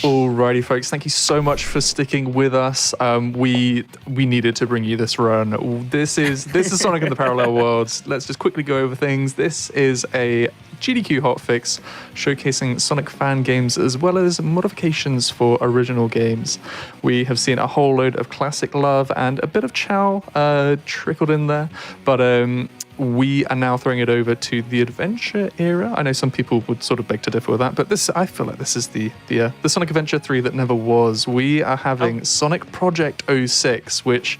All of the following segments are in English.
Alrighty, folks. Thank you so much for sticking with us. We needed to bring you this run. This is Sonic in the Parallel Worlds. Let's just quickly go over things. This is a GDQ hotfix showcasing Sonic fan games as well as modifications for original games. We have seen a whole load of classic love and a bit of chow trickled in there, but we are now throwing it over to the adventure era. I know some people would sort of beg to differ with that, but I feel like this is the Sonic Adventure 3 that never was. We are having Sonic Project 06, which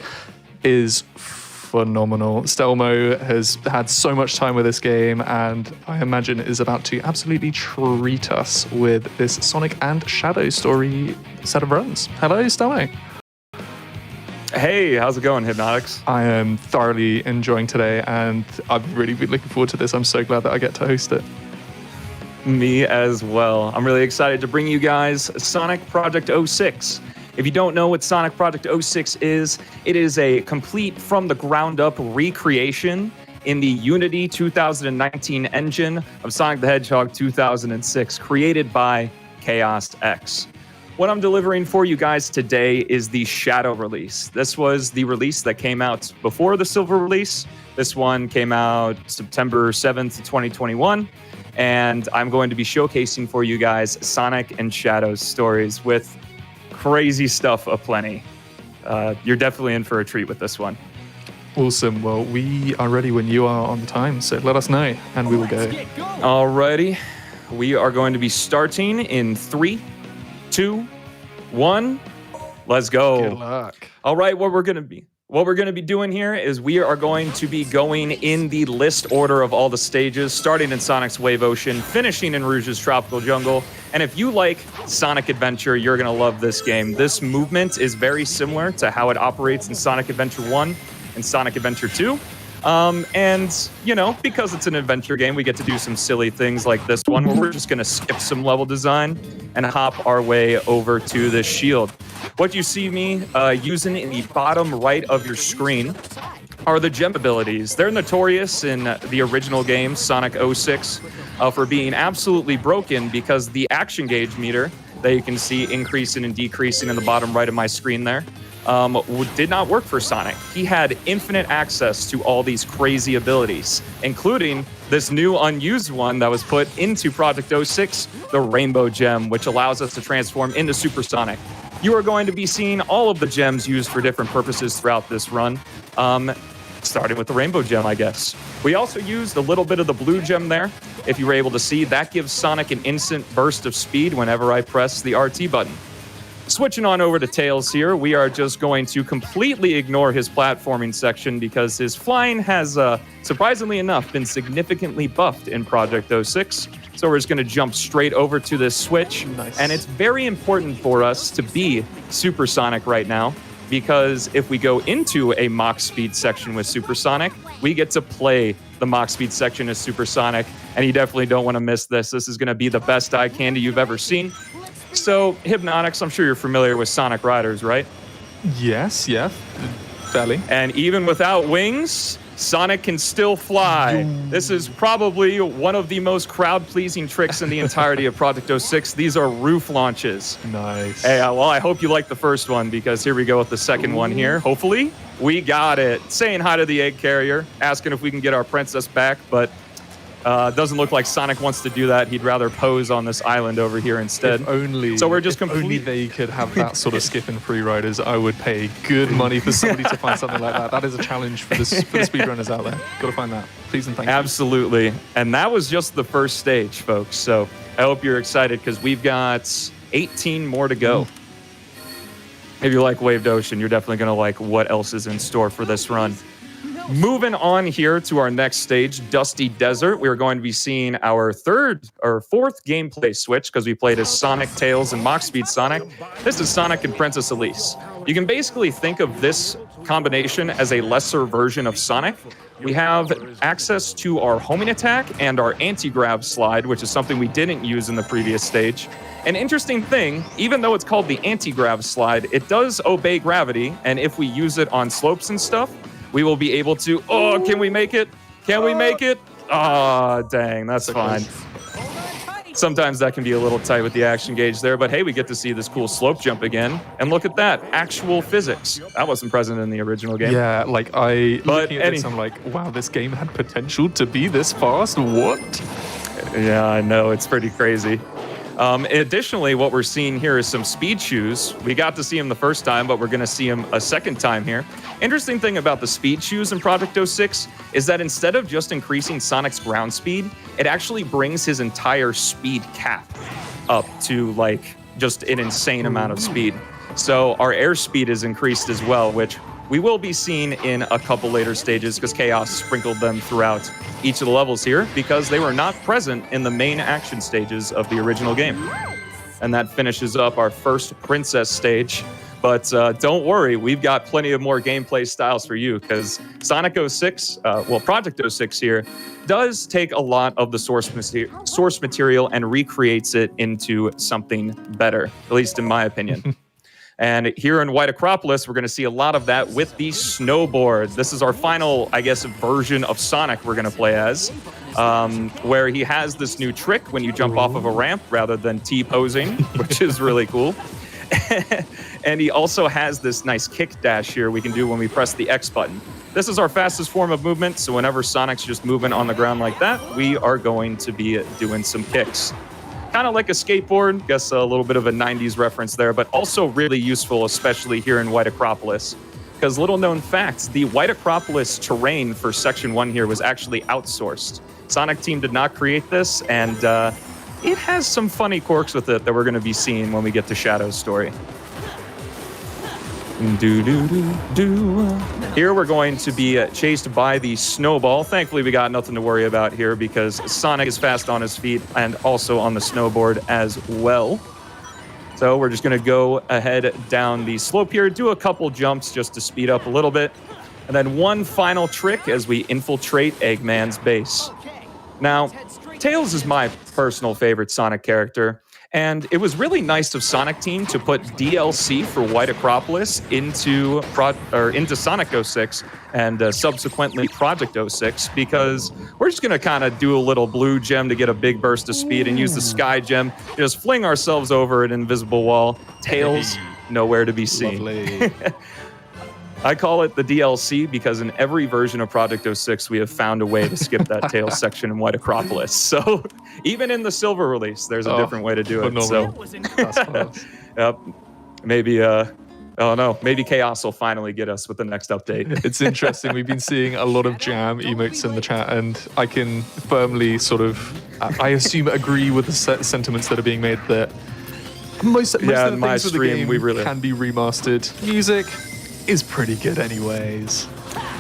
is phenomenal. Stelmo has had so much time with this game, and I imagine is about to absolutely treat us with this Sonic and Shadow story set of runs. Hello, Stelmo. Hey, how's it going, Hypnotics? I am thoroughly enjoying today, and I've really been looking forward to this. I'm so glad that I get to host it. Me as well. I'm really excited to bring you guys Sonic Project 06. If you don't know what Sonic Project 06 is, it is a complete from the ground up recreation in the Unity 2019 engine of Sonic the Hedgehog 2006, created by Chaos X. What I'm delivering for you guys today is the Shadow release. This was the release that came out before the Silver release. This one came out September 7th, 2021. And I'm going to be showcasing for you guys Sonic and Shadow's stories with crazy stuff aplenty. You're definitely in for a treat with this one. Awesome. Well, we are ready when you are on the time, so let us know and we will go. Alrighty. We are going to be starting in 3, 2, 1. Let's go. Good luck. All right, what we're going to be doing here is we are going to be going in the list order of all the stages, starting in Sonic's Wave Ocean, finishing in Rouge's Tropical Jungle. And if you like Sonic Adventure, you're going to love this game. This movement is very similar to how it operates in Sonic Adventure 1 and Sonic Adventure 2. And, you know, because it's an adventure game, we get to do some silly things like this one, where we're just going to skip some level design and hop our way over to the shield. What you see me using in the bottom right of your screen are the gem abilities. They're notorious in the original game, Sonic 06, for being absolutely broken because the action gauge meter that you can see increasing and decreasing in the bottom right of my screen there did not work for Sonic. He had infinite access to all these crazy abilities, including this new unused one that was put into Project 06, the Rainbow Gem, which allows us to transform into Super Sonic. You are going to be seeing all of the gems used for different purposes throughout this run, starting with the Rainbow Gem, I guess. We also used a little bit of the Blue Gem there. If you were able to see, that gives Sonic an instant burst of speed whenever I press the RT button. Switching on over to Tails here, we are just going to completely ignore his platforming section because his flying has, surprisingly enough, been significantly buffed in Project 06. So we're just going to jump straight over to this switch. Nice. And it's very important for us to be Supersonic right now, because if we go into a Mach Speed section with Supersonic, we get to play the Mach Speed section as Supersonic, and you definitely don't want to miss this. This is going to be the best eye candy you've ever seen. So, Hypnotics, I'm sure you're familiar with Sonic Riders, right? Yes, yeah, fairly. And even without wings, Sonic can still fly. This is probably one of the most crowd-pleasing tricks in the entirety of Project 06. These are roof launches. Nice. Hey, well, I hope you like the first one, because here we go with the second one here. Hopefully, we got it. Saying hi to the egg carrier, asking if we can get our princess back, but doesn't look like Sonic wants to do that. He'd rather pose on this island over here instead. If only, so we're just only they could have that sort of skip in free riders. I would pay good money for somebody to find something like that. That is a challenge for the speedrunners out there. Got to find that. Please and thank you. Absolutely. And that was just the first stage, folks. So I hope you're excited, because we've got 18 more to go. If you like Waved Ocean, you're definitely going to like what else is in store for this run. Moving on here to our next stage, Dusty Desert. We're going to be seeing our fourth gameplay switch, because we played as Sonic, Tails, and Mach Speed Sonic. This is Sonic and Princess Elise. You can basically think of this combination as a lesser version of Sonic. We have access to our homing attack and our anti-grab slide, which is something we didn't use in the previous stage. An interesting thing, even though it's called the anti-grab slide, it does obey gravity, and if we use it on slopes and stuff, we will be able to... Oh, can we make it? Can we make it? Oh, dang, that's fine. Sometimes that can be a little tight with the action gauge there, but hey, we get to see this cool slope jump again. And look at that, actual physics. That wasn't present in the original game. Yeah, like looking at this, I'm like, wow, this game had potential to be this fast. What? Yeah, I know, it's pretty crazy. Additionally, what we're seeing here is some speed shoes. We got to see him the first time, but we're going to see him a second time here. Interesting thing about the speed shoes in Project 06 is that instead of just increasing Sonic's ground speed, it actually brings his entire speed cap up to like just an insane amount of speed. So our airspeed is increased as well, which we will be seeing in a couple later stages because Chaos sprinkled them throughout each of the levels here because they were not present in the main action stages of the original game. And that finishes up our first Princess stage. But don't worry, we've got plenty of more gameplay styles for you because Sonic 06, Project 06 here, does take a lot of the source material and recreates it into something better, at least in my opinion. And here in White Acropolis, we're going to see a lot of that with the snowboard. This is our final, I guess, version of Sonic we're going to play as, where he has this new trick when you jump off of a ramp rather than T-posing, which is really cool. And he also has this nice kick dash here we can do when we press the X button. This is our fastest form of movement, so whenever Sonic's just moving on the ground like that, we are going to be doing some kicks. Kind of like a skateboard, guess a little bit of a 90s reference there, but also really useful, especially here in White Acropolis. Because little known fact, the White Acropolis terrain for Section 1 here was actually outsourced. Sonic Team did not create this, and it has some funny quirks with it that we're going to be seeing when we get to Shadow's story. Here we're going to be chased by the snowball. Thankfully, we got nothing to worry about here because Sonic is fast on his feet and also on the snowboard as well. So we're just going to go ahead down the slope here, do a couple jumps just to speed up a little bit, and then one final trick as we infiltrate Eggman's base. Now, Tails is my personal favorite Sonic character. And it was really nice of Sonic Team to put DLC for White Acropolis into Sonic 06 and subsequently Project 06 because we're just going to kind of do a little blue gem to get a big burst of speed and use the sky gem, just fling ourselves over an invisible wall. Tails, nowhere to be seen. Lovely. I call it the DLC because in every version of Project 06, we have found a way to skip that Tails section in White Acropolis. So even in the Silver release, there's a different way to do it. So, yep, maybe, maybe Chaos will finally get us with the next update. It's interesting. We've been seeing a lot of jam emotes in the chat, and I can firmly sort of, I assume, agree with the sentiments that are being made that most of the things with the game can be remastered. Music is pretty good anyways.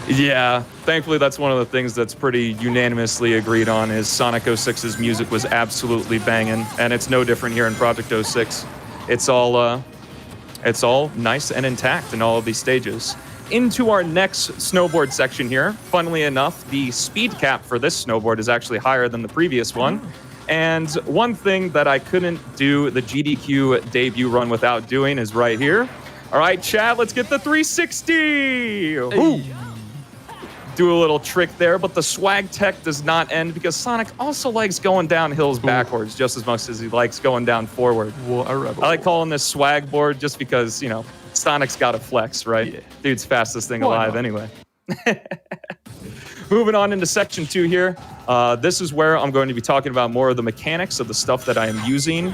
Yeah, thankfully that's one of the things that's pretty unanimously agreed on is Sonic 06's music was absolutely banging, and it's no different here in Project 06. It's all nice and intact in all of these stages. Into our next snowboard section here, funnily enough, the speed cap for this snowboard is actually higher than the previous one. And one thing that I couldn't do the GDQ debut run without doing is right here. All right, Chad, let's get the 360. Ooh. Do a little trick there, but the swag tech does not end because Sonic also likes going down hills backwards just as much as he likes going down forward. What a rebel. I like calling this swag board just because, you know, Sonic's got to flex, right? Yeah. Dude's fastest thing alive anyway. Moving on into Section 2 here. This is where I'm going to be talking about more of the mechanics of the stuff that I am using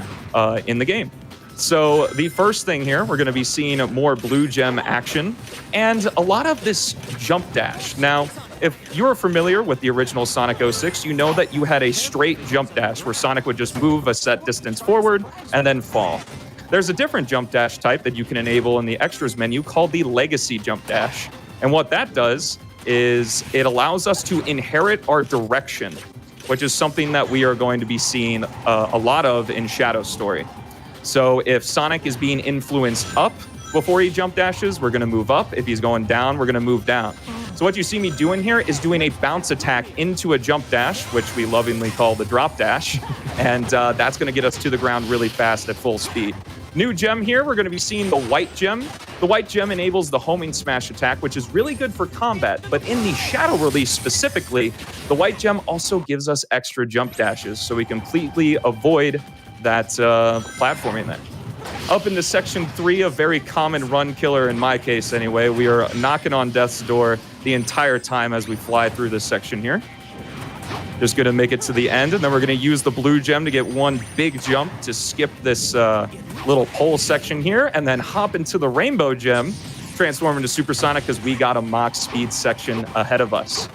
in the game. So the first thing here, we're going to be seeing more blue gem action and a lot of this jump dash. Now, if you're familiar with the original Sonic 06, you know that you had a straight jump dash where Sonic would just move a set distance forward and then fall. There's a different jump dash type that you can enable in the extras menu called the Legacy Jump Dash. And what that does is it allows us to inherit our direction, which is something that we are going to be seeing a lot of in Shadow's story. So if Sonic is being influenced up before he jump dashes, we're going to move up. If he's going down, we're going to move down. So what you see me doing here is doing a bounce attack into a jump dash, which we lovingly call the drop dash. And that's going to get us to the ground really fast at full speed. New gem here, we're going to be seeing the white gem. The white gem enables the homing smash attack, which is really good for combat. But in the shadow release specifically, the white gem also gives us extra jump dashes, so we completely avoid that platforming there. Up into section 3, a very common run killer in my case anyway. We are knocking on death's door the entire time as we fly through this section here. Just going to make it to the end, and then we're going to use the blue gem to get one big jump to skip this little pole section here, and then hop into the rainbow gem, transform into supersonic because we got a Mach speed section ahead of us.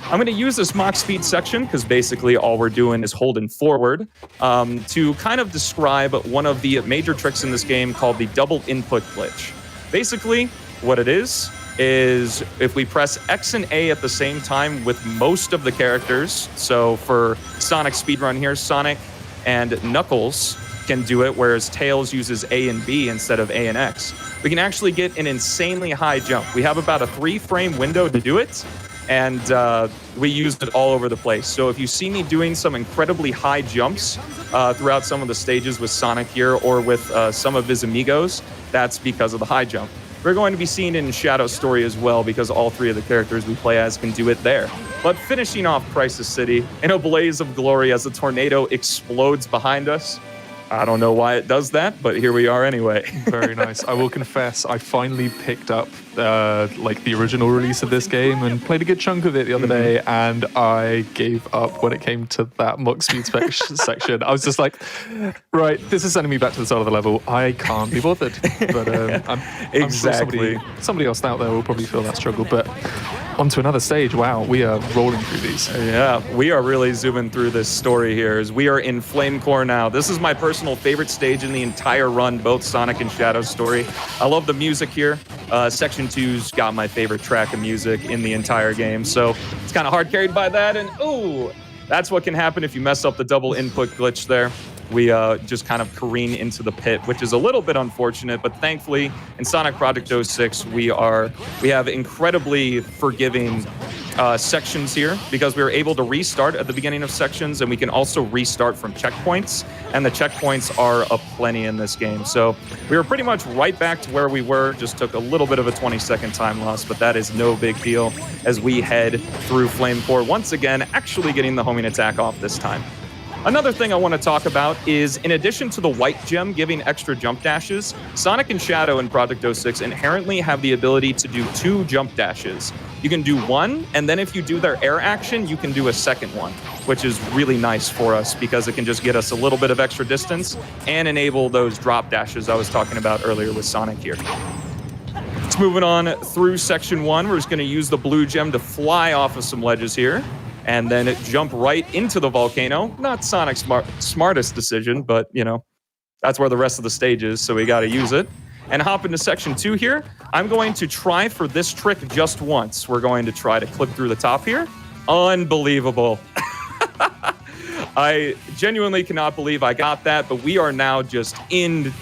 I'm going to use this Mach speed section because basically all we're doing is holding forward to kind of describe one of the major tricks in this game called the double input glitch. Basically, what it is if we press X and A at the same time with most of the characters, so for Sonic speedrun here, Sonic and Knuckles can do it, whereas Tails uses A and B instead of A and X. We can actually get an insanely high jump. We have about a 3-frame window to do it, and we used it all over the place. So if you see me doing some incredibly high jumps throughout some of the stages with Sonic here or with some of his amigos, that's because of the high jump. We're going to be seeing it in Shadow Story as well because all 3 of the characters we play as can do it there. But finishing off Crisis City in a blaze of glory as a tornado explodes behind us. I don't know why it does that, but here we are anyway. Very nice. I will confess, I finally picked up like the original release of this game and played a good chunk of it the other day, and I gave up when it came to that Mach speed section. I was just like, right, this is sending me back to the start of the level. I can't be bothered. But I'm Exactly. sure somebody else out there will probably feel that struggle. But on to another stage. Wow, we are rolling through these. Yeah, we are really zooming through this story here as we are in Flame Core now. This is my personal favorite stage in the entire run, both Sonic and Shadow Story. I love the music here. Section 2's got my favorite track of music in the entire game, so it's kind of hard carried by that, and ooh, that's what can happen if you mess up the double input glitch there. We just kind of careen into the pit, which is a little bit unfortunate, but thankfully in Sonic Project 06, we have incredibly forgiving sections here because we were able to restart at the beginning of sections, and we can also restart from checkpoints, and the checkpoints are aplenty in this game. So we were pretty much right back to where we were, just took a little bit of a 20-second time loss, but that is no big deal as we head through Flame Core once again, actually getting the homing attack off this time. Another thing I want to talk about is, in addition to the white gem giving extra jump dashes, Sonic and Shadow in Project 06 inherently have the ability to do 2 jump dashes. You can do one, and then if you do their air action, you can do a second one, which is really nice for us because it can just get us a little bit of extra distance and enable those drop dashes I was talking about earlier with Sonic here. Let's moving on through Section 1. We're just going to use the blue gem to fly off of some ledges here, and then jump right into the volcano. Not Sonic's smartest decision, but, you know, that's where the rest of the stage is, so we got to use it. And hop into Section 2 here. I'm going to try for this trick just once. We're going to try to clip through the top here. Unbelievable. I genuinely cannot believe I got that, but we are now just in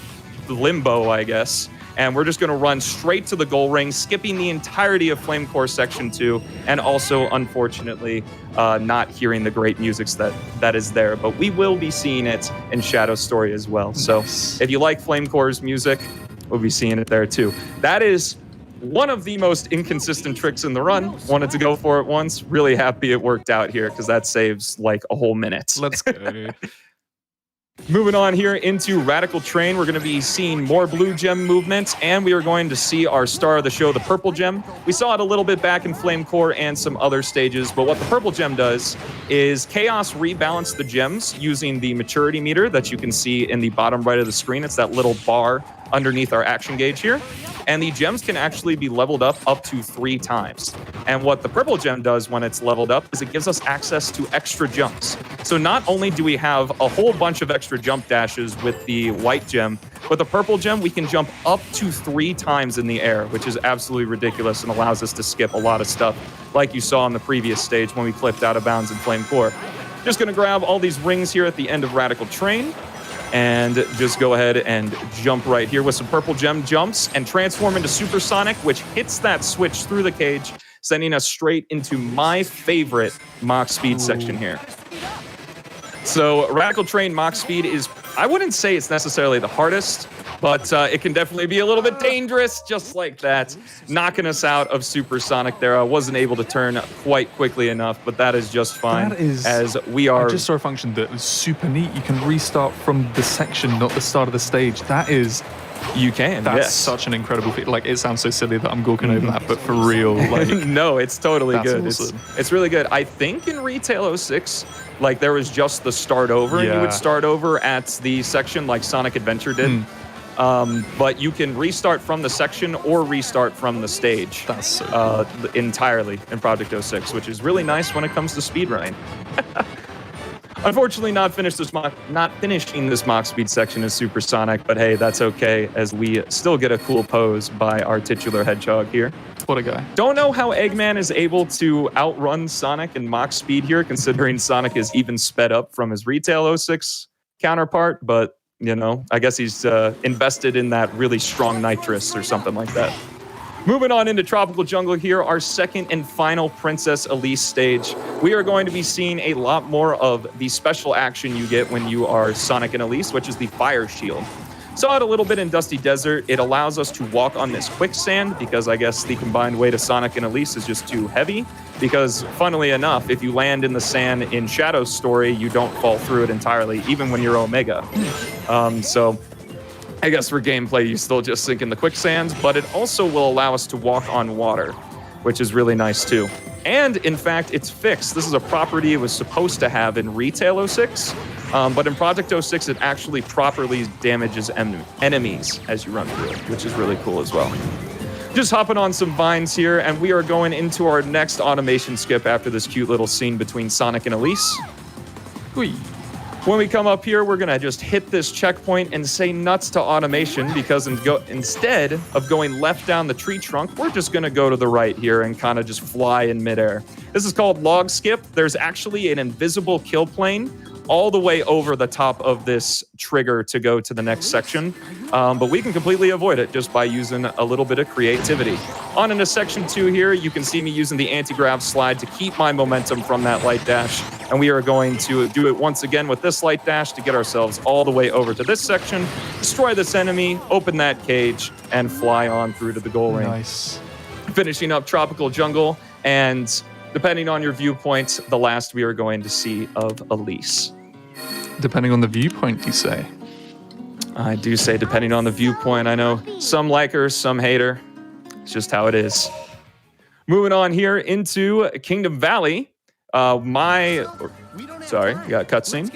limbo, I guess. And we're just going to run straight to the goal ring, skipping the entirety of Flame Core Section 2, and also, unfortunately, not hearing the great music that is there. But we will be seeing it in Shadow Story as well. So if you like Flame Core's music, we'll be seeing it there too. That is one of the most inconsistent tricks in the run. Wanted to go for it once. Really happy it worked out here because that saves like a whole minute. Let's go. Moving on here into Radical Train, we're going to be seeing more blue gem movement, and we are going to see our star of the show, the purple gem. We saw it a little bit back in Flame Core and some other stages, but what the purple gem does is Chaos rebalance the gems using the maturity meter that you can see in the bottom right of the screen. It's that little bar underneath our action gauge here. And the gems can actually be leveled up to 3 times. And what the purple gem does when it's leveled up is it gives us access to extra jumps. So not only do we have a whole bunch of extra jump dashes with the white gem, with the purple gem, we can jump up to 3 times in the air, which is absolutely ridiculous and allows us to skip a lot of stuff like you saw in the previous stage when we flipped out of bounds in Flame Core. Just going to grab all these rings here at the end of Radical Train, and just go ahead and jump right here with some purple gem jumps and transform into Supersonic, which hits that switch through the cage, sending us straight into my favorite Mach Speed section here. So Radical Terrain Mach Speed is, I wouldn't say it's necessarily the hardest, but it can definitely be a little bit dangerous, just like that. Knocking us out of Supersonic there. I wasn't able to turn quite quickly enough, but that is just fine. That is, as we are. I just saw a function that was super neat. You can restart from the section, not the start of the stage. That is... You can, That's yes. such an incredible feat. Like, it sounds so silly that I'm gawking over that, but for real, like... No, it's totally That's good. awesome. It's really good. I think in Retail 06, like, there was just the start over, and you would start over at the section like Sonic Adventure did. But you can restart from the section or restart from the stage. That's so cool. Entirely in Project 06, which is really nice when it comes to speedrunning. Unfortunately, not finishing this Mach Speed section is Supersonic, but hey, that's okay, as we still get a cool pose by our titular hedgehog here. What a guy. Don't know how Eggman is able to outrun Sonic in Mach Speed here, considering Sonic is even sped up from his Retail 06 counterpart, but, you know, I guess he's invested in that really strong nitrous or something like that. Moving on into Tropical Jungle here, our second and final Princess Elise stage. We are going to be seeing a lot more of the special action you get when you are Sonic and Elise, which is the Fire Shield. Saw it a little bit in Dusty Desert. It allows us to walk on this quicksand because I guess the combined weight of Sonic and Elise is just too heavy. Because funnily enough, if you land in the sand in Shadow's story, you don't fall through it entirely, even when you're Omega. So I guess for gameplay, you still just sink in the quicksands, but it also will allow us to walk on water, which is really nice too. And in fact, it's fixed. This is a property it was supposed to have in Retail 06, but in Project 06, it actually properly damages enemies as you run through it, which is really cool as well. Just hopping on some vines here, and we are going into our next automation skip after this cute little scene between Sonic and Elise. Whee. When we come up here, we're going to just hit this checkpoint and say nuts to automation because instead of going left down the tree trunk, we're just going to go to the right here and kind of just fly in midair. This is called Log Skip. There's actually an invisible kill plane all the way over the top of this trigger to go to the next section. But we can completely avoid it just by using a little bit of creativity. On into section 2 here, you can see me using the anti-grav slide to keep my momentum from that light dash. And we are going to do it once again with this light dash to get ourselves all the way over to this section, destroy this enemy, open that cage, and fly on through to the goal ring. Nice. Finishing up Tropical Jungle, and depending on your viewpoint, the last we are going to see of Elise. Depending on the viewpoint, you say? I do say depending on the viewpoint. I know some like her, some hate her. It's just how it is. Moving on here into Kingdom Valley. Sorry, we got a cutscene.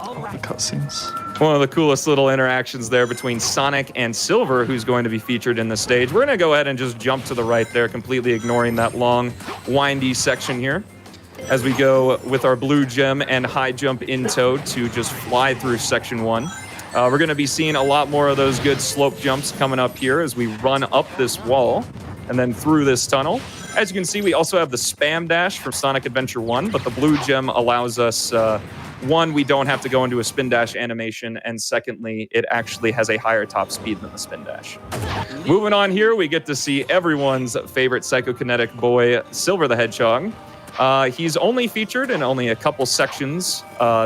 Oh, the cutscenes. One of the coolest little interactions there between Sonic and Silver, who's going to be featured in the stage. We're going to go ahead and just jump to the right there, completely ignoring that long, windy section here, as we go with our blue gem and high jump in tow to just fly through section 1. We're going to be seeing a lot more of those good slope jumps coming up here as we run up this wall and then through this tunnel. As you can see, we also have the spam dash from Sonic Adventure 1, but the blue gem allows us, one, we don't have to go into a spin dash animation, and secondly, it actually has a higher top speed than the spin dash. Moving on here, we get to see everyone's favorite psychokinetic boy, Silver the Hedgehog. He's only featured in only a couple sections,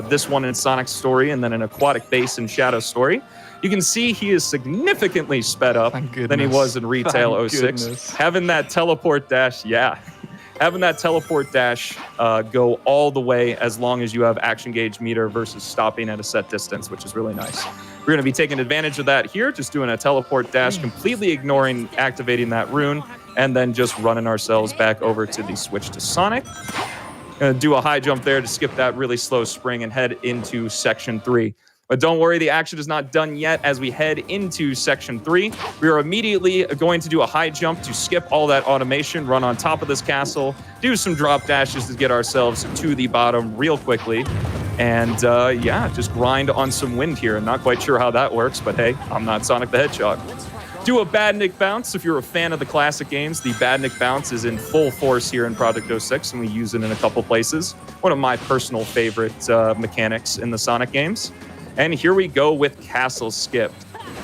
this one in Sonic's story and then an Aquatic Base in Shadow's story. You can see he is significantly sped up than he was in Retail 06. Goodness. Having that teleport dash, having that teleport dash go all the way as long as you have action gauge meter versus stopping at a set distance, which is really nice. We're going to be taking advantage of that here, just doing a teleport dash, completely ignoring activating that rune, and then just running ourselves back over to the switch to Sonic. Gonna do a high jump there to skip that really slow spring and head into section 3. But don't worry, the action is not done yet. As we head into section 3, we are immediately going to do a high jump to skip all that automation, run on top of this castle, do some drop dashes to get ourselves to the bottom real quickly. And just grind on some wind here. Not quite sure how that works, but hey, I'm not Sonic the Hedgehog. Do a Badnik Bounce. If you're a fan of the classic games, the Badnik Bounce is in full force here in Project 06, and we use it in a couple places. One of my personal favorite mechanics in the Sonic games. And here we go with Castle Skip.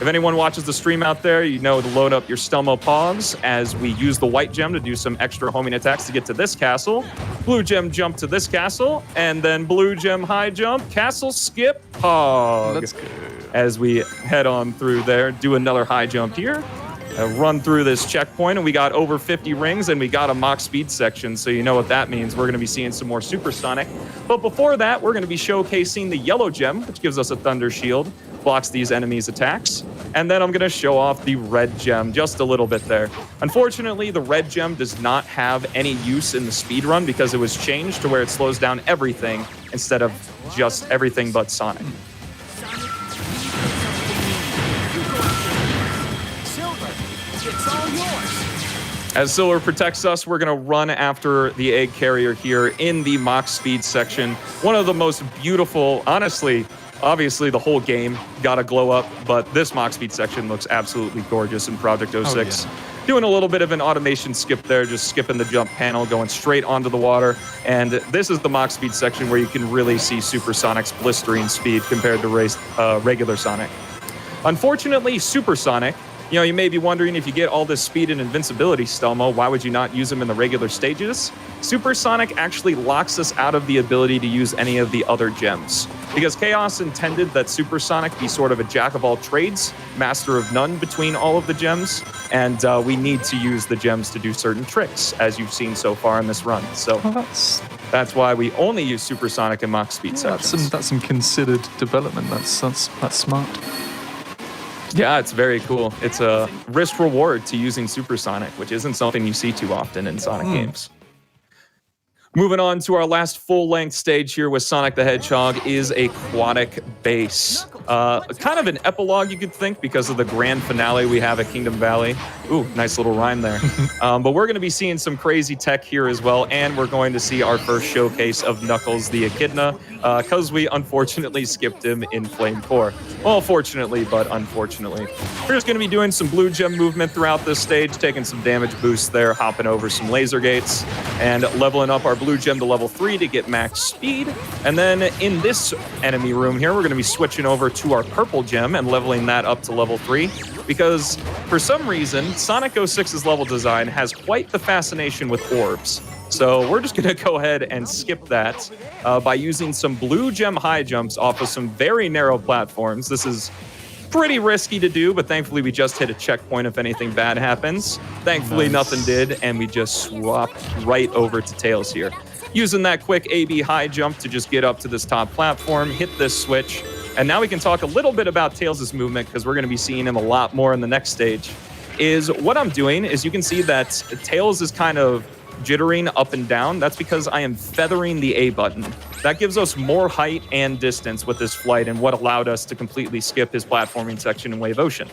If anyone watches the stream out there, you know to load up your Stelmo Pogs as we use the white gem to do some extra homing attacks to get to this castle. Blue gem jump to this castle, and then blue gem high jump, castle skip, Pog. Let's go. As we head on through there, do another high jump here. Run through this checkpoint, and we got over 50 rings, and we got a Mach speed section, so you know what that means. We're going to be seeing some more supersonic. But before that, we're going to be showcasing the yellow gem, which gives us a thunder shield, blocks these enemies' attacks. And then I'm going to show off the red gem just a little bit there. Unfortunately, the red gem does not have any use in the speed run because it was changed to where it slows down everything instead of just everything but Sonic. As Silver protects us, we're going to run after the egg carrier here in the Mach speed section. One of the most beautiful, honestly, obviously the whole game got a glow up, but this Mach speed section looks absolutely gorgeous in Project 06. Doing a little bit of an automation skip there, just skipping the jump panel, going straight onto the water. And this is the Mach speed section where you can really see Supersonic's blistering speed compared to regular Sonic. Unfortunately, Supersonic, you know, you may be wondering, if you get all this speed and invincibility, Stelmo, why would you not use them in the regular stages? Supersonic actually locks us out of the ability to use any of the other gems. Because Chaos intended that Supersonic be sort of a jack of all trades, master of none between all of the gems, and we need to use the gems to do certain tricks, as you've seen so far in this run. So that's why we only use Supersonic and Mach speed sections. That's some considered development. That's smart. Yeah, it's very cool. It's a risk reward to using Supersonic, which isn't something you see too often in Sonic games. Moving on to our last full-length stage here with Sonic the Hedgehog is Aquatic Base. Kind of an epilogue, you could think, because of the grand finale we have at Kingdom Valley. Ooh, nice little rhyme there. But we're going to be seeing some crazy tech here as well, and we're going to see our first showcase of Knuckles the Echidna, because we unfortunately skipped him in Flame Core. Well, fortunately, but unfortunately. We're just going to be doing some blue gem movement throughout this stage, taking some damage boosts there, hopping over some laser gates, and leveling up our blue gem to level 3 to get max speed. And then in this enemy room here, we're going to be switching over to our purple gem and leveling that up to level 3, because for some reason, Sonic 06's level design has quite the fascination with orbs. So we're just going to go ahead and skip that by using some blue gem high jumps off of some very narrow platforms. This is pretty risky to do, but thankfully we just hit a checkpoint if anything bad happens. Thankfully nothing did, and we just swapped right over to Tails here. Using that quick AB high jump to just get up to this top platform, hit this switch, and now we can talk a little bit about Tails' movement, because we're going to be seeing him a lot more in the next stage. What I'm doing is you can see that Tails is kind of jittering up and down. That's because I am feathering the A button. That gives us more height and distance with this flight, and what allowed us to completely skip his platforming section in Wave Ocean.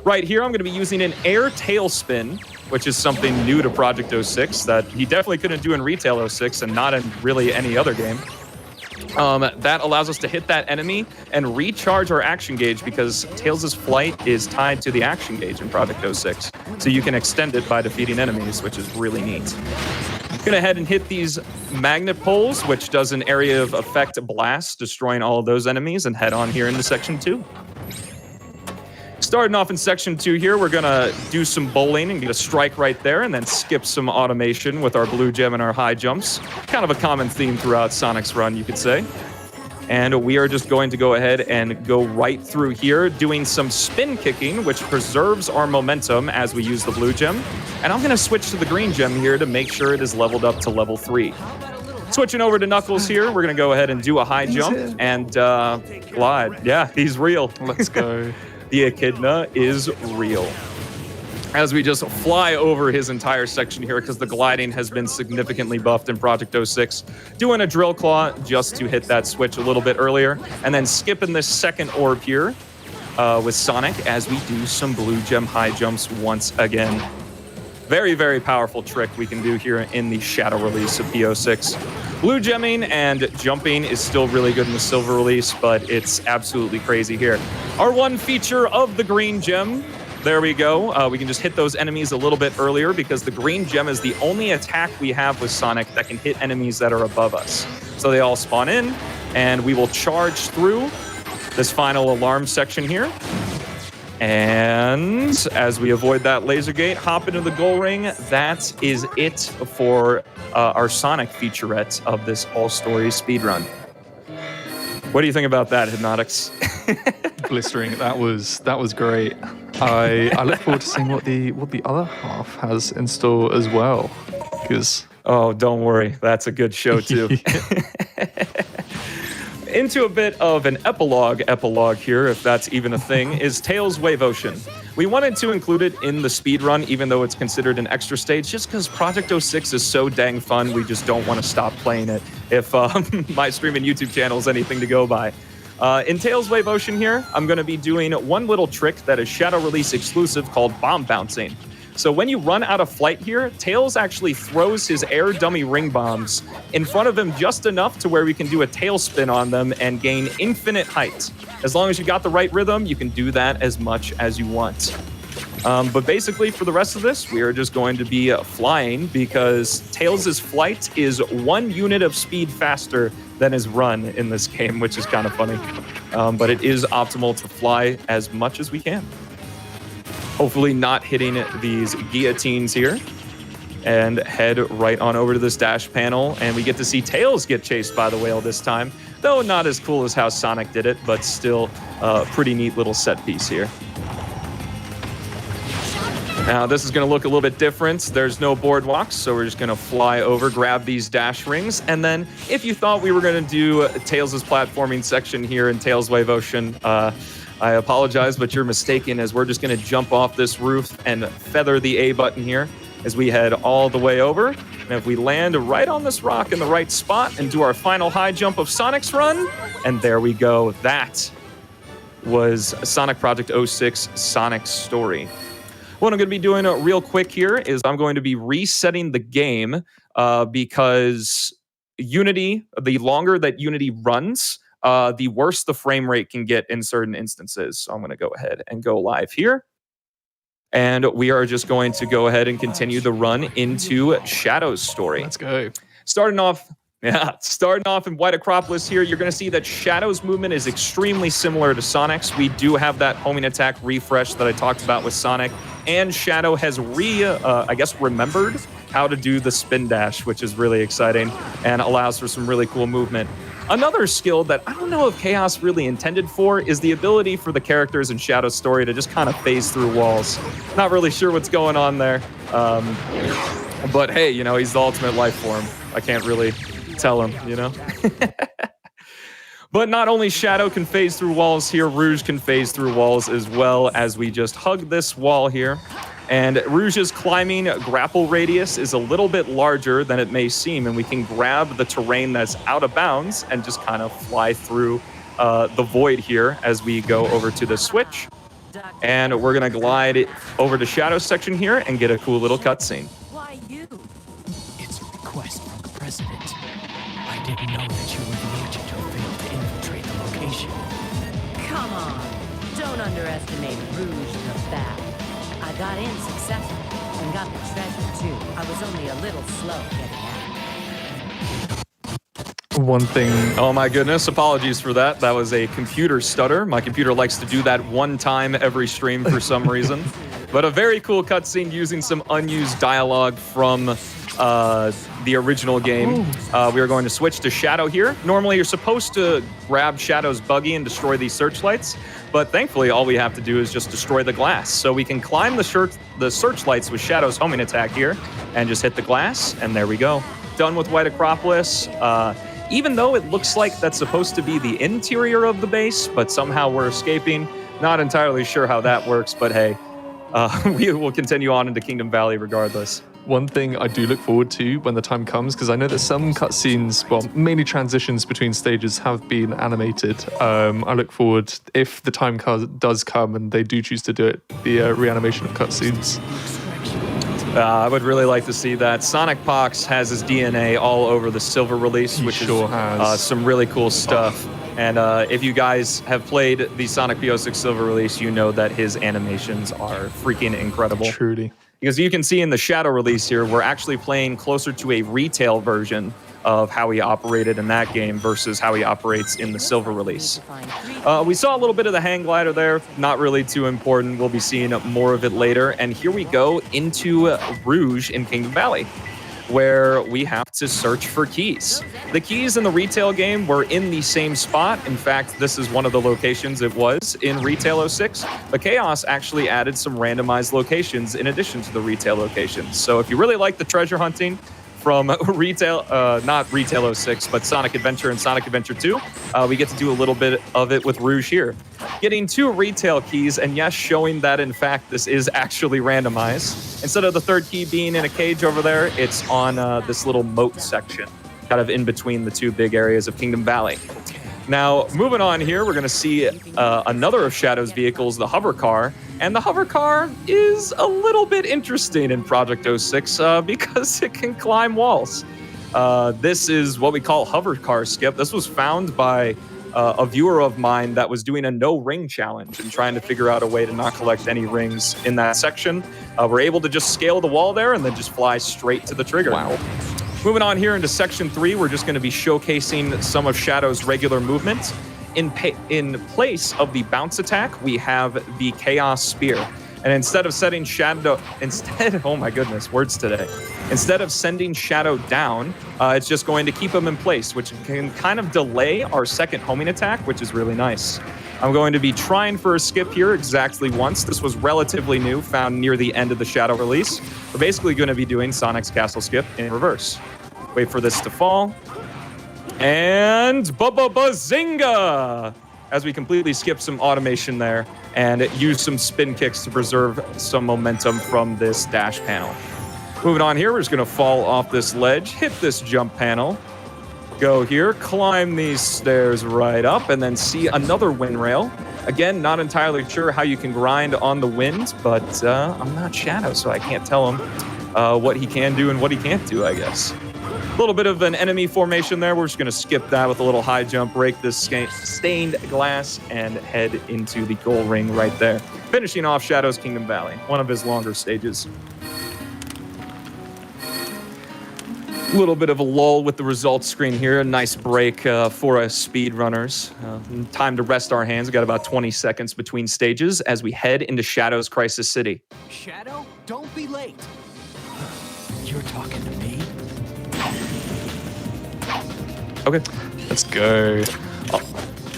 Right here, I'm going to be using an air tailspin, which is something new to Project 06 that he definitely couldn't do in Retail 06 and not in really any other game. That allows us to hit that enemy and recharge our action gauge, because Tails' flight is tied to the action gauge in Project 06. So you can extend it by defeating enemies, which is really neat. Go ahead and hit these magnet poles, which does an area of effect blast, destroying all of those enemies, and head on here into Section 2. Starting off in Section 2 here, we're going to do some bowling and get a strike right there, and then skip some automation with our blue gem and our high jumps. Kind of a common theme throughout Sonic's run, you could say. And we are just going to go ahead and go right through here, doing some spin kicking, which preserves our momentum as we use the blue gem. And I'm going to switch to the green gem here to make sure it is leveled up to level 3. Switching over to Knuckles here, we're going to go ahead and do a high jump and glide. Yeah, he's real. Let's go. The Echidna is real. As we just fly over his entire section here, because the gliding has been significantly buffed in Project 06. Doing a drill claw just to hit that switch a little bit earlier, and then skipping this second orb here with Sonic as we do some blue gem high jumps once again. Very, very powerful trick we can do here in the Shadow release of P06. Blue gemming and jumping is still really good in the Silver release, but it's absolutely crazy here. Our one feature of the green gem, there we go. We can just hit those enemies a little bit earlier, because the green gem is the only attack we have with Sonic that can hit enemies that are above us. So they all spawn in, and we will charge through this final alarm section here. And as we avoid that laser gate, hop into the goal ring. That is it for our Sonic featurette of this all-story speedrun. What do you think about that, Hypnotics? Blistering. That was great. I look forward to seeing what the other half has in store as well. Because oh, don't worry, that's a good show too. Into a bit of an epilogue here, if that's even a thing, is Tails Wave Ocean. We wanted to include it in the speedrun, even though it's considered an extra stage, just because Project 06 is so dang fun, we just don't want to stop playing it if my stream and YouTube channel is anything to go by. In Tails Wave Ocean here, I'm going to be doing one little trick that is Shadow Release exclusive called Bomb Bouncing. So when you run out of flight here, Tails actually throws his air dummy ring bombs in front of him just enough to where we can do a tail spin on them and gain infinite height. As long as you got the right rhythm, you can do that as much as you want. But basically, for the rest of this, we are just going to be flying because Tails' flight is 1 unit of speed faster than his run in this game, which is kind of funny. But it is optimal to fly as much as we can. Hopefully not hitting these guillotines here. And head right on over to this dash panel. And we get to see Tails get chased by the whale this time. Though not as cool as how Sonic did it, but still a pretty neat little set piece here. Now, this is going to look a little bit different. There's no boardwalks, so we're just going to fly over, grab these dash rings. And then if you thought we were going to do Tails' platforming section here in Tails Wave Ocean, I apologize, but you're mistaken, as we're just going to jump off this roof and feather the A button here as we head all the way over. And if we land right on this rock in the right spot and do our final high jump of Sonic's run, and there we go. That was Sonic Project 06 Sonic's story. What I'm going to be doing real quick here is I'm going to be resetting the game because Unity, the longer that Unity runs, the worse the frame rate can get in certain instances. So I'm going to go ahead and go live here. And we are just going to go ahead and continue the run into Shadow's story. let's go. Starting off in White Acropolis here, you're going to see that Shadow's movement is extremely similar to Sonic's. We do have that homing attack refresh that I talked about with Sonic. And Shadow has remembered how to do the spin dash, which is really exciting and allows for some really cool movement. Another skill that I don't know if Chaos really intended for is the ability for the characters in Shadow's story to just kind of phase through walls. Not really sure what's going on there. But hey, you know, he's the ultimate life form. I can't really tell him, you know? But not only Shadow can phase through walls here, Rouge can phase through walls as well, as we just hug this wall here. And Rouge's climbing grapple radius is a little bit larger than it may seem, and we can grab the terrain that's out of bounds and just kind of fly through the void here as we go over to the switch. And we're going to glide over to Shadow's section here and get a cool little cutscene. Why you? It's a request from the president. I didn't know that you were the agent who failed to infiltrate the location. Come on, don't underestimate Rouge the Bat. I got in successfully and got the treasure too. I was only a little slow getting at it. One thing. Oh my goodness, apologies for that. That was a computer stutter. My computer likes to do that one time every stream for some reason. But a very cool cutscene using some unused dialogue from the original game. We are going to switch to Shadow here. Normally, you're supposed to grab Shadow's buggy and destroy these searchlights, but thankfully, all we have to do is just destroy the glass. So we can climb the searchlights with Shadow's homing attack here and just hit the glass, and there we go. Done with White Acropolis. Even though it looks like that's supposed to be the interior of the base, but somehow we're escaping. Not entirely sure how that works, but hey, we will continue on into Kingdom Valley regardless. One thing I do look forward to when the time comes, because I know that some cutscenes, well, mainly transitions between stages, have been animated. I look forward, if the time does come and they do choose to do it, the reanimation of cutscenes. I would really like to see that. Sonic Pox has his DNA all over the Silver release, which sure has. Some really cool stuff. And if you guys have played the Sonic P06 Silver release, you know that his animations are freaking incredible. Truly. Because you can see in the Shadow release here, we're actually playing closer to a retail version of how he operated in that game versus how he operates in the silver release. We saw a little bit of the hang glider there, not really too important. We'll be seeing more of it later. And here we go into Rouge in Kingdom Valley, where we have to search for keys. The keys in the retail game were in the same spot. In fact, this is one of the locations it was in Retail 06, but Chaos actually added some randomized locations in addition to the retail locations. So if you really like the treasure hunting from retail, not Retail 06, but Sonic Adventure and Sonic Adventure 2, we get to do a little bit of it with Rouge here. Getting 2 retail keys, and yes, showing that in fact this is actually randomized. Instead of the 3rd key being in a cage over there, it's on this little moat section, kind of in between the 2 big areas of Kingdom Valley. Now, moving on here, we're going to see another of Shadow's vehicles, the hover car. And the hover car is a little bit interesting in Project 06 because it can climb walls. This is what we call hover car skip. This was found by a viewer of mine that was doing a no ring challenge and trying to figure out a way to not collect any rings in that section. We're able to just scale the wall there and then just fly straight to the trigger. Wow. Moving on here into Section 3, we're just going to be showcasing some of Shadow's regular movement. In place of the bounce attack, we have the Chaos Spear. And instead of setting Shadow, oh my goodness, words today. Instead of sending Shadow down, it's just going to keep him in place, which can kind of delay our second homing attack, which is really nice. I'm going to be trying for a skip here exactly once. This was relatively new, found near the end of the Shadow release. We're basically going to be doing Sonic's Castle Skip in reverse. Wait for this to fall. And bazinga! As we completely skip some automation there and use some spin kicks to preserve some momentum from this dash panel. Moving on here, we're just going to fall off this ledge, hit this jump panel, go here, climb these stairs right up, and then see another wind rail. Again, not entirely sure how you can grind on the wind, but I'm not Shadow, so I can't tell him what he can do and what he can't do, I guess. A little bit of an enemy formation there. We're just going to skip that with a little high jump, break this stained glass, and head into the goal ring right there. Finishing off Shadow's Kingdom Valley, one of his longer stages. A little bit of a lull with the results screen here. A nice break for us speedrunners. Time to rest our hands. We've got about 20 seconds between stages as we head into Shadow's Crisis City. Shadow, don't be late. You're talking to me? Okay, Let's go.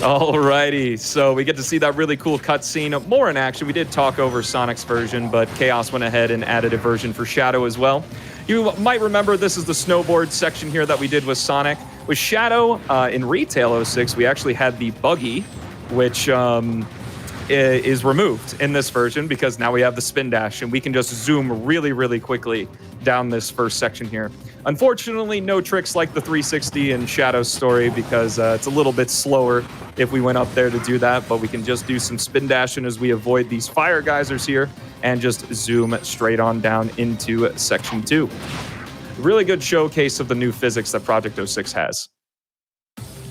alrighty. So we get to see that really cool cutscene. More in action. We did talk over Sonic's version, but Chaos went ahead and added a version for Shadow as well. You might remember this is the snowboard section here that we did with Sonic. With Shadow in Retail 06, we actually had the buggy, which is removed in this version because now we have the spin dash and we can just zoom really, really quickly down this first section here. Unfortunately, no tricks like the 360 in Shadow's story because it's a little bit slower if we went up there to do that, but we can just do some spin dashing as we avoid these fire geysers here and just zoom straight on down into Section 2. Really good showcase of the new physics that Project 06 has.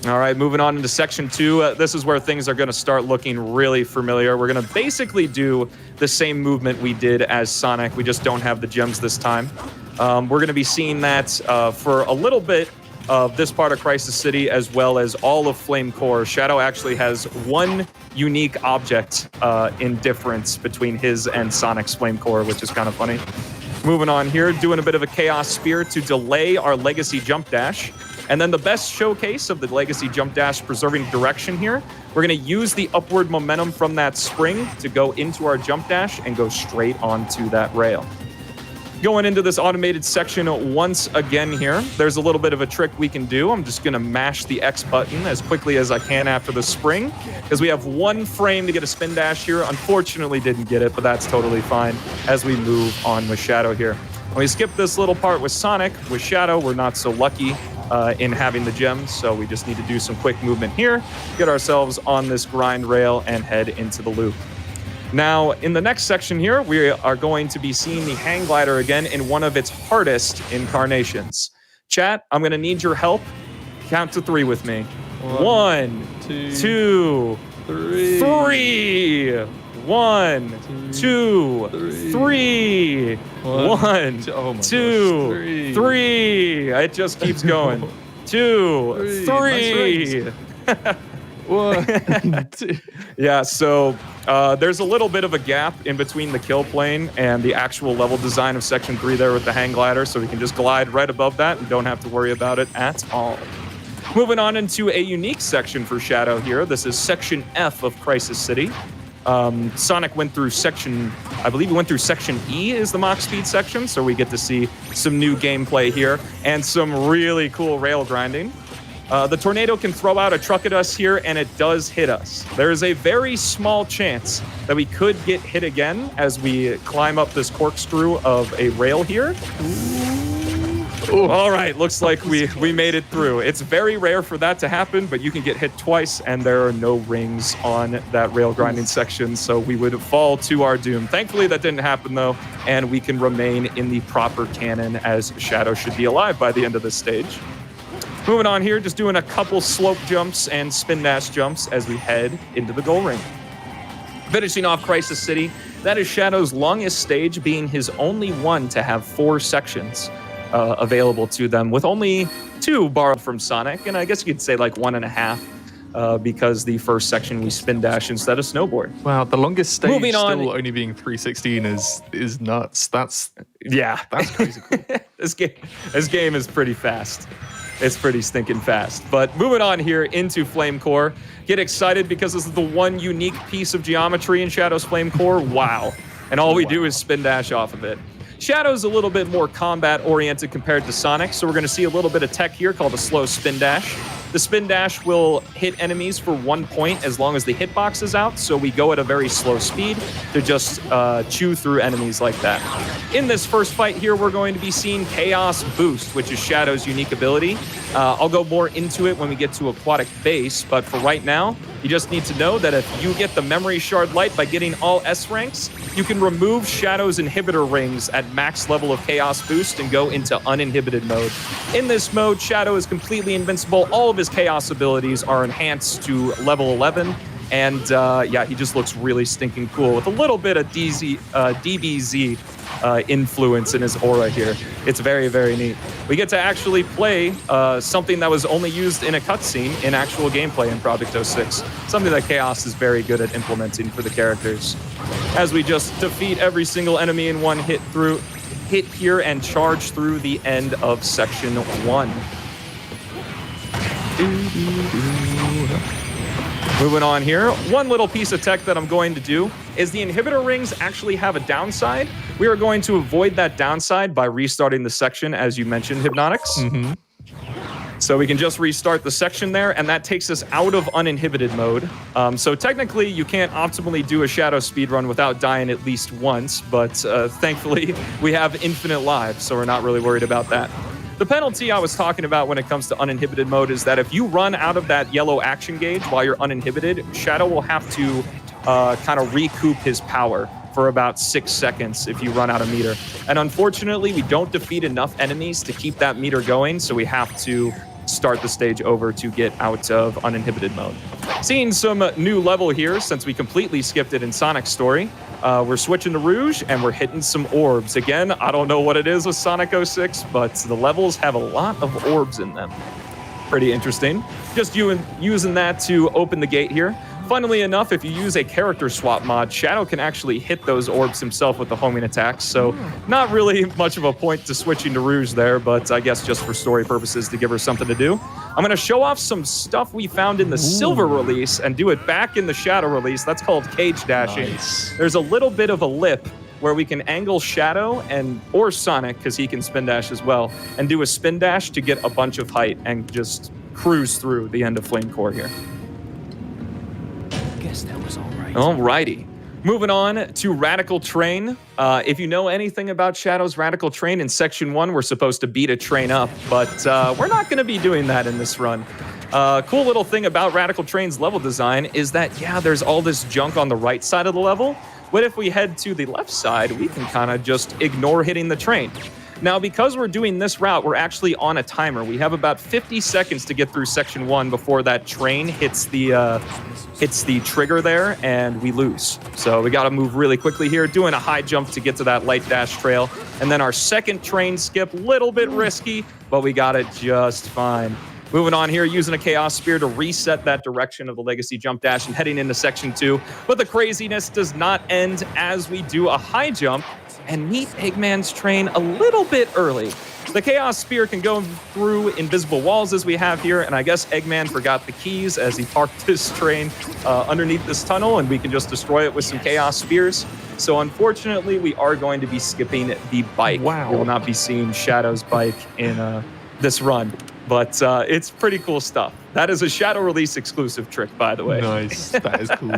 All right, moving on into Section 2. This is where things are going to start looking really familiar. We're going to basically do the same movement we did as Sonic. We just don't have the gems this time. We're going to be seeing that for a little bit of this part of Crisis City as well as all of Flame Core. Shadow actually has one unique object in difference between his and Sonic's Flame Core, which is kind of funny. Moving on here, doing a bit of a Chaos Spear to delay our Legacy Jump Dash. And then the best showcase of the Legacy Jump Dash preserving direction here, we're going to use the upward momentum from that spring to go into our Jump Dash and go straight onto that rail. Going into this automated section once again here, there's a little bit of a trick we can do. I'm just going to mash the X button as quickly as I can after the spring because we have one frame to get a spin dash here. Unfortunately didn't get it, but that's totally fine as we move on with Shadow here. When we skip this little part with Sonic, with Shadow, we're not so lucky in having the gems, so we just need to do some quick movement here, get ourselves on this grind rail, and head into the loop. Now, in the next section here, we are going to be seeing the hang glider again in one of its hardest incarnations. Chat, I'm going to need your help. Count to 3 with me. One, two, three. 1, 2, 3. 1, 2, 3. It just keeps going. 2, Three. 3. Nice 1, 2. Yeah, so there's a little bit of a gap in between the kill plane and the actual level design of Section 3 there with the hang glider, so we can just glide right above that and don't have to worry about it at all. Moving on into a unique section for Shadow here. This is Section F of Crisis City. Sonic went through Section, I believe he went through Section E is the Mach Speed section, so we get to see some new gameplay here and some really cool rail grinding. The tornado can throw out a truck at us here, and it does hit us. There is a very small chance that we could get hit again as we climb up this corkscrew of a rail here. Ooh. All right, looks like we made it through. It's very rare for that to happen, but you can get hit twice, and there are no rings on that rail grinding section, so we would fall to our doom. Thankfully, that didn't happen, though, and we can remain in the proper canon as Shadow should be alive by the end of this stage. Moving on here, just doing a couple slope jumps and spin dash jumps as we head into the goal ring. Finishing off Crisis City, that is Shadow's longest stage, being his only one to have 4 sections available to them, with only 2 borrowed from Sonic, and I guess you could say like 1.5 because the first section we spin dash instead of snowboard. Wow, the longest stage Moving on. still only being 316 is nuts. That's crazy cool. This game is pretty fast. It's pretty stinking fast. But moving on here into Flame Core. Get excited because this is the one unique piece of geometry in Shadow's Flame Core. Wow. And all we do is spin dash off of it. Shadow's a little bit more combat-oriented compared to Sonic, so we're going to see a little bit of tech here called a slow spin dash. The spin dash will hit enemies for 1 point as long as the hitbox is out, so we go at a very slow speed to just chew through enemies like that. In this first fight here, we're going to be seeing Chaos Boost, which is Shadow's unique ability. I'll go more into it when we get to Aquatic Base, but for right now, you just need to know that if you get the Memory Shard Light by getting all S ranks, you can remove Shadow's inhibitor rings at max level of Chaos Boost and go into uninhibited mode. In this mode, Shadow is completely invincible. All of his Chaos abilities are enhanced to level 11. And yeah, he just looks really stinking cool with a little bit of DBZ influence in his aura here. It's very, very neat. We get to actually play something that was only used in a cutscene in actual gameplay in Project 06. Something that Chaos is very good at implementing for the characters. As we just defeat every single enemy in one hit here and charge through the end of Section 1. Moving on here, one little piece of tech that I'm going to do is the inhibitor rings actually have a downside. We are going to avoid that downside by restarting the section, as you mentioned, Hypnotics. Mm-hmm. So we can just restart the section there, and that takes us out of uninhibited mode. So technically, you can't optimally do a Shadow speedrun without dying at least once, but thankfully, we have infinite lives, so we're not really worried about that. The penalty I was talking about when it comes to uninhibited mode is that if you run out of that yellow action gauge while you're uninhibited, Shadow will have to kind of recoup his power for about 6 seconds if you run out of meter. And unfortunately, we don't defeat enough enemies to keep that meter going, so we have to start the stage over to get out of uninhibited mode. Seeing some new level here since we completely skipped it in Sonic's story. We're switching to Rouge and we're hitting some orbs. Again, I don't know what it is with Sonic 06, but the levels have a lot of orbs in them. Pretty interesting. Just using that to open the gate here. Funnily enough, if you use a character swap mod, Shadow can actually hit those orbs himself with the homing attacks, so not really much of a point to switching to Rouge there, but I guess just for story purposes to give her something to do. I'm going to show off some stuff we found in the Silver release and do it back in the Shadow release. That's called cage dashing. Nice. There's a little bit of a lip where we can angle Shadow or Sonic, because he can spin dash as well, and do a spin dash to get a bunch of height and just cruise through the end of Flame Core here. Guess that was all right. Alrighty. Moving on to Radical Train. If you know anything about Shadow's Radical Train, in Section 1, we're supposed to beat a train up, but we're not going to be doing that in this run. Cool little thing about Radical Train's level design is that, yeah, there's all this junk on the right side of the level, but if we head to the left side, we can kind of just ignore hitting the train. Now, because we're doing this route, we're actually on a timer. We have about 50 seconds to get through Section 1 before that train hits the trigger there, and we lose. So we got to move really quickly here, doing a high jump to get to that light dash trail. And then our second train skip, little bit risky, but we got it just fine. Moving on here, using a Chaos Spear to reset that direction of the Legacy Jump Dash and heading into Section 2. But the craziness does not end as we do a high jump and meet Eggman's train a little bit early. The Chaos Spear can go through invisible walls as we have here, and I guess Eggman forgot the keys as he parked his train underneath this tunnel, and we can just destroy it with some Chaos Spears. So unfortunately, we are going to be skipping the bike. Wow. We will not be seeing Shadow's bike in this run, but it's pretty cool stuff. That is a Shadow Release exclusive trick, by the way. Nice. That is cool.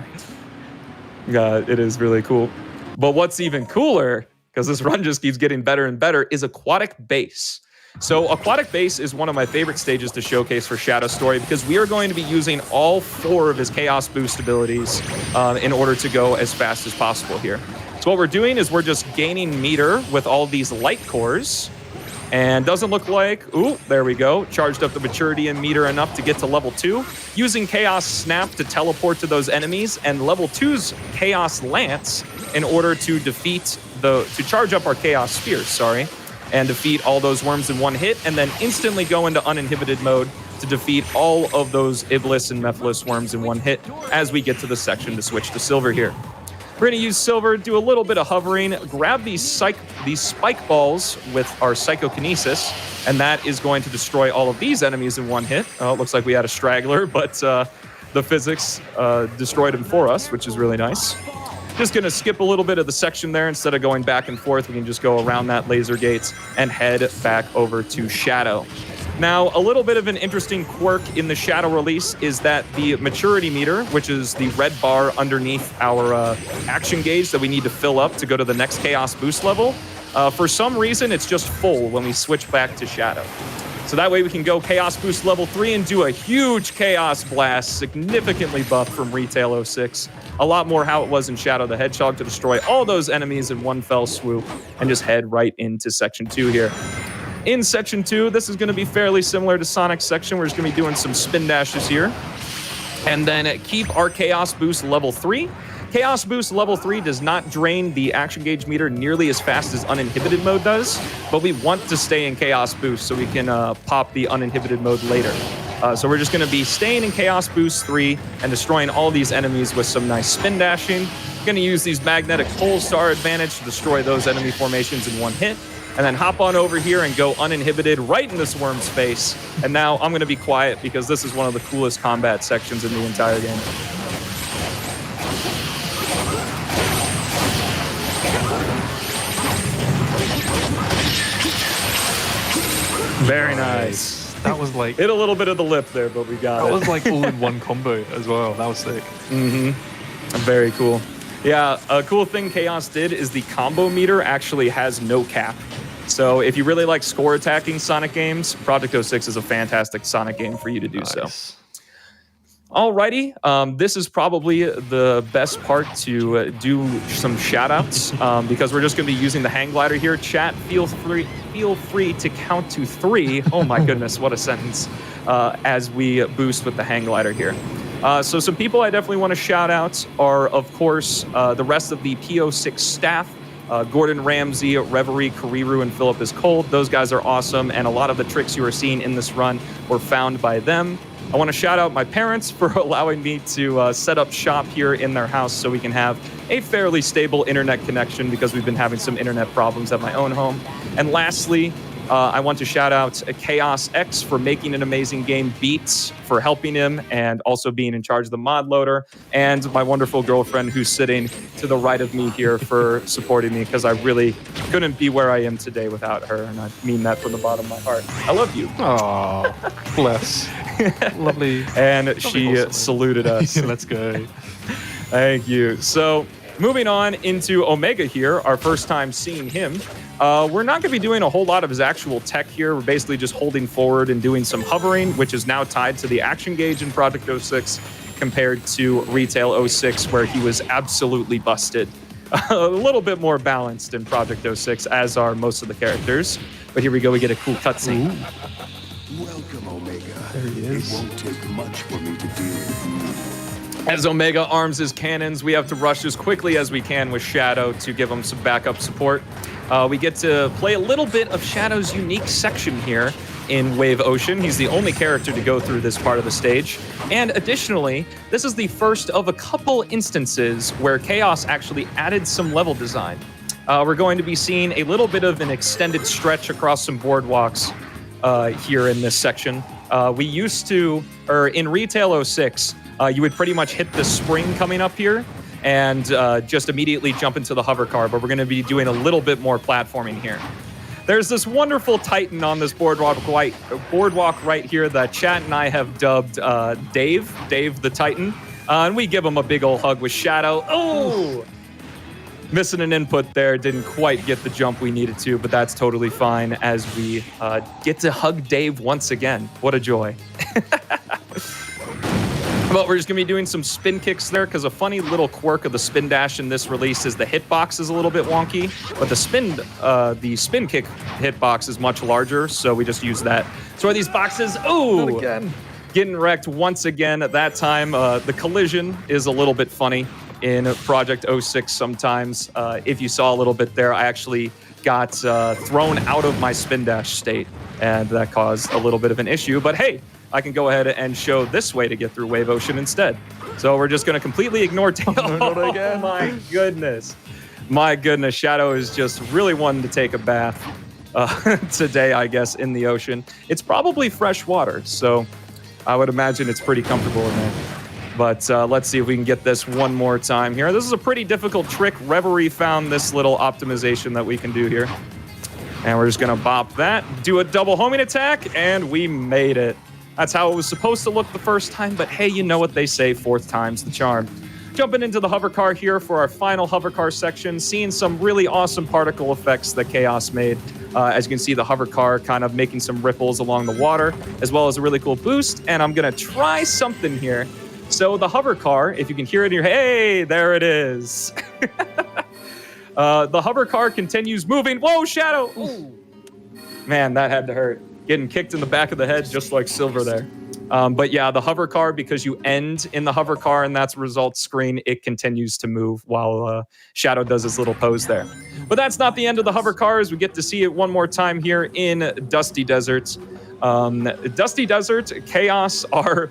It is really cool. But what's even cooler, because this run just keeps getting better and better, is Aquatic Base. So Aquatic Base is one of my favorite stages to showcase for Shadow Story because we are going to be using all 4 of his Chaos Boost abilities in order to go as fast as possible here. So what we're doing is we're just gaining meter with all these light cores. And doesn't look like, ooh, there we go. Charged up the maturity and meter enough to get to level 2. Using Chaos Snap to teleport to those enemies and level 2's Chaos Lance in order to to charge up our Chaos Spears, and defeat all those worms in one hit, and then instantly go into uninhibited mode to defeat all of those Iblis and Mephiles worms in one hit as we get to the section to switch to Silver here. We're going to use Silver, do a little bit of hovering, grab these spike balls with our Psychokinesis, and that is going to destroy all of these enemies in one hit. Oh, it looks like we had a straggler, but the physics destroyed him for us, which is really nice. Just going to skip a little bit of the section there. Instead of going back and forth, we can just go around that laser gates and head back over to Shadow. Now, a little bit of an interesting quirk in the Shadow Release is that the maturity meter, which is the red bar underneath our action gauge that we need to fill up to go to the next Chaos Boost level, for some reason, it's just full when we switch back to Shadow. So that way we can go Chaos Boost level 3 and do a huge Chaos Blast, significantly buffed from Retail 06. A lot more how it was in Shadow the Hedgehog to destroy all those enemies in one fell swoop and just head right into Section 2 here. In Section 2, this is going to be fairly similar to Sonic's section. We're just going to be doing some spin dashes here. And then keep our Chaos Boost level 3. Chaos Boost level 3 does not drain the action gauge meter nearly as fast as uninhibited mode does, but we want to stay in Chaos Boost so we can pop the uninhibited mode later. So we're just going to be staying in Chaos Boost 3 and destroying all these enemies with some nice spin dashing. Going to use these magnetic pole star advantage to destroy those enemy formations in one hit. And then hop on over here and go uninhibited right in this worm's face. And now I'm going to be quiet because this is one of the coolest combat sections in the entire game. Very nice. That was like... Hit a little bit of the lip there, but we got it. That was like all in one combo as well. That was sick. Very cool. Yeah, a cool thing Chaos did is the combo meter actually has no cap. So if you really like score attacking Sonic games, Project 06 is a fantastic Sonic game for you to do so. Alrighty, this is probably the best part to do some shout-outs because we're just going to be using the hang glider here. Chat, feel free to count to 3. Oh my goodness, what a sentence. As we boost with the hang glider here. So some people I definitely want to shout out are, of course, the rest of the PO6 staff. Gordon Ramsay, Reverie, Kariru, and Philip is Cold. Those guys are awesome, and a lot of the tricks you are seeing in this run were found by them. I want to shout out my parents for allowing me to set up shop here in their house so we can have a fairly stable internet connection because we've been having some internet problems at my own home. And lastly, I want to shout out Chaos X for making an amazing game, BeatZ for helping him and also being in charge of the mod loader, and my wonderful girlfriend who's sitting to the right of me here for supporting me because I really couldn't be where I am today without her, and I mean that from the bottom of my heart. I love you. Oh, bless. Lovely. And she saluted us. Let's go. Thank you. So moving on into Omega here, our first time seeing him. We're not going to be doing a whole lot of his actual tech here. We're basically just holding forward and doing some hovering, which is now tied to the action gauge in Project 06 compared to Retail 06, where he was absolutely busted. A little bit more balanced in Project 06, as are most of the characters. But here we go, we get a cool cutscene. Welcome, Omega. There he is. It won't take much for me to deal with you. As Omega arms his cannons, we have to rush as quickly as we can with Shadow to give him some backup support. We get to play a little bit of Shadow's unique section here in Wave Ocean. He's the only character to go through this part of the stage. And additionally, this is the first of a couple instances where Chaos actually added some level design. We're going to be seeing a little bit of an extended stretch across some boardwalks here in this section. We used to, or in Retail 06, you would pretty much hit the spring coming up here and just immediately jump into the hover car, but we're going to be doing a little bit more platforming here. There's this wonderful Titan on this boardwalk right here that chat and I have dubbed Dave the Titan, and we give him a big old hug with Shadow. Oh! Missing an input there, didn't quite get the jump we needed to, but that's totally fine as we get to hug Dave once again. What a joy. But we're just going to be doing some spin kicks there because a funny little quirk of the spin dash in this release is the hitbox is a little bit wonky, but the spin kick hitbox is much larger, so we just use that. So are these boxes? Oh! Not again. Getting wrecked once again at that time. The collision is a little bit funny in Project 06 sometimes. If you saw a little bit there, I actually got thrown out of my spin dash state, and that caused a little bit of an issue. But hey, I can go ahead and show this way to get through Wave Ocean instead. So we're just going to completely ignore tail. Not again. My goodness. My goodness. Shadow is just really wanting to take a bath today, I guess, in the ocean. It's probably fresh water, so I would imagine it's pretty comfortable in there. But let's see if we can get this one more time here. This is a pretty difficult trick. Reverie found this little optimization that we can do here. And we're just going to bop that, do a double homing attack, and we made it. That's how it was supposed to look the first time, but hey, you know what they say, fourth time's the charm. Jumping into the hover car here for our final hover car section, seeing some really awesome particle effects that Chaos made. As you can see, the hover car kind of making some ripples along the water, as well as a really cool boost, and I'm going to try something here. So the hover car, if you can hear it in your, hey, there it is. The hover car continues moving. Whoa, Shadow! Ooh. Man, that had to hurt. Getting kicked in the back of the head, just like Silver there. But yeah, the hover car, because you end in the hover car and that's results screen, it continues to move while Shadow does his little pose there. But that's not the end of the hover cars. We get to see it one more time here in Dusty Desert. Dusty Desert, Chaos are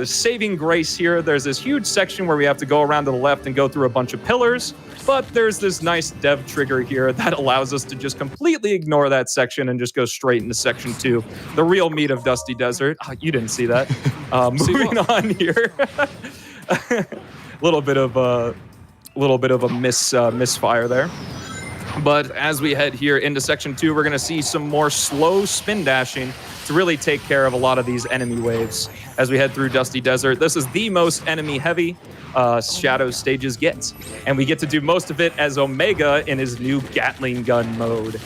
saving grace here. There's this huge section where we have to go around to the left and go through a bunch of pillars. But there's this nice dev trigger here that allows us to just completely ignore that section and just go straight into section 2, the real meat of Dusty Desert. Oh, you didn't see that. Moving on here, a little bit of a misfire there. But as we head here into section 2, we're going to see some more slow spin dashing to really take care of a lot of these enemy waves. As we head through Dusty Desert, this is the most enemy heavy Shadow stages get. And we get to do most of it as Omega in his new Gatling gun mode.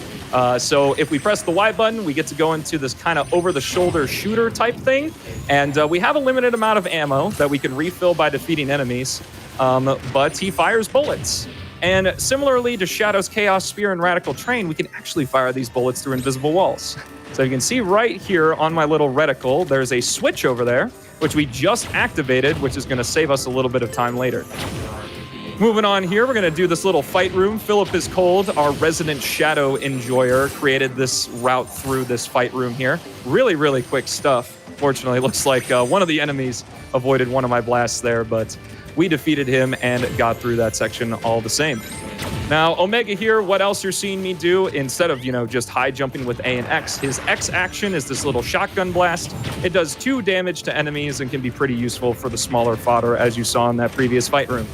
So if we press the Y button, we get to go into this kind of over-the-shoulder shooter type thing. And we have a limited amount of ammo that we can refill by defeating enemies. But he fires bullets. And similarly to Shadow's Chaos Spear and Radical Train, we can actually fire these bullets through invisible walls. So you can see right here on my little reticle, there's a switch over there, which we just activated, which is going to save us a little bit of time later. Moving on here, we're going to do this little fight room. Philip is Cold, our resident Shadow enjoyer, created this route through this fight room here. Really, really quick stuff. Fortunately, it looks like one of the enemies avoided one of my blasts there, but we defeated him and got through that section all the same. Now, Omega here, what else you're seeing me do, instead of, just high jumping with A and X, his X action is this little shotgun blast. It does 2 damage to enemies and can be pretty useful for the smaller fodder, as you saw in that previous fight room.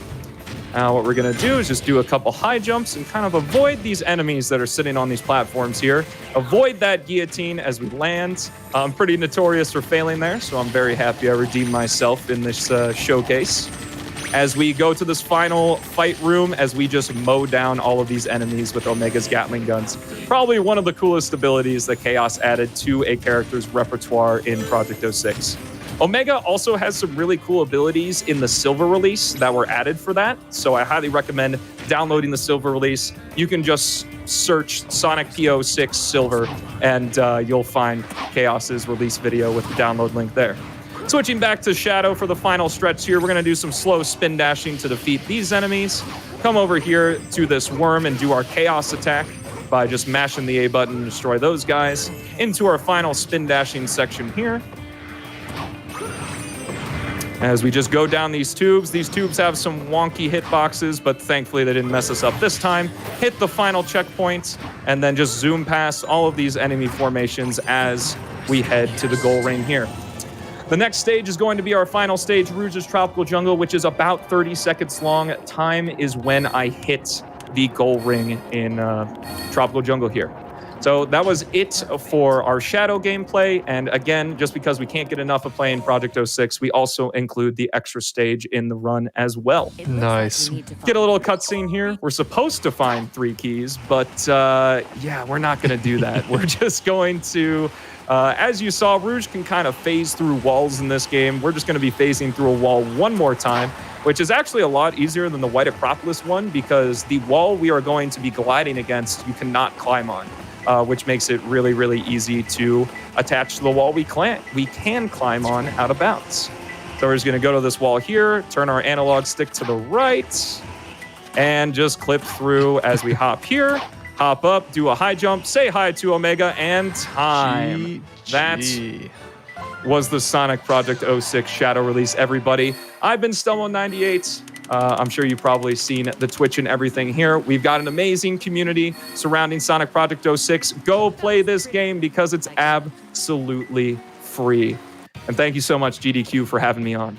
Now, what we're going to do is just do a couple high jumps and kind of avoid these enemies that are sitting on these platforms here. Avoid that guillotine as we land. I'm pretty notorious for failing there, so I'm very happy I redeemed myself in this showcase. As we go to this final fight room, as we just mow down all of these enemies with Omega's Gatling guns. Probably one of the coolest abilities that Chaos added to a character's repertoire in Project 06. Omega also has some really cool abilities in the Silver release that were added for that, so I highly recommend downloading the Silver release. You can just search Sonic P06 Silver, and you'll find Chaos's release video with the download link there. Switching back to Shadow for the final stretch here, we're going to do some slow spin dashing to defeat these enemies. Come over here to this worm and do our chaos attack by just mashing the A button and destroy those guys. Into our final spin dashing section here. As we just go down these tubes have some wonky hitboxes, but thankfully they didn't mess us up this time. Hit the final checkpoint, and then just zoom past all of these enemy formations as we head to the goal ring here. The next stage is going to be our final stage, Rouge's Tropical Jungle, which is about 30 seconds long. Time is when I hit the goal ring in Tropical Jungle here. So that was it for our Shadow gameplay. And again, just because we can't get enough of playing Project 06, we also include the extra stage in the run as well. Nice. Get a little cutscene here. We're supposed to find 3 keys, but yeah, we're not going to do that. We're just going to, as you saw, Rouge can kind of phase through walls in this game. We're just going to be phasing through a wall one more time, which is actually a lot easier than the White Acropolis one, because the wall we are going to be gliding against, you cannot climb on. Which makes it really, really easy to attach to the wall we can climb on out of bounds. So we're just going to go to this wall here, turn our analog stick to the right, and just clip through as we hop here, hop up, do a high jump, say hi to Omega, and time. That was the Sonic Project 06 Shadow release, everybody. I've been Stelmo98. I'm sure you've probably seen the Twitch and everything here. We've got an amazing community surrounding Sonic Project 06. Go play this game because it's absolutely free. And thank you so much, GDQ, for having me on.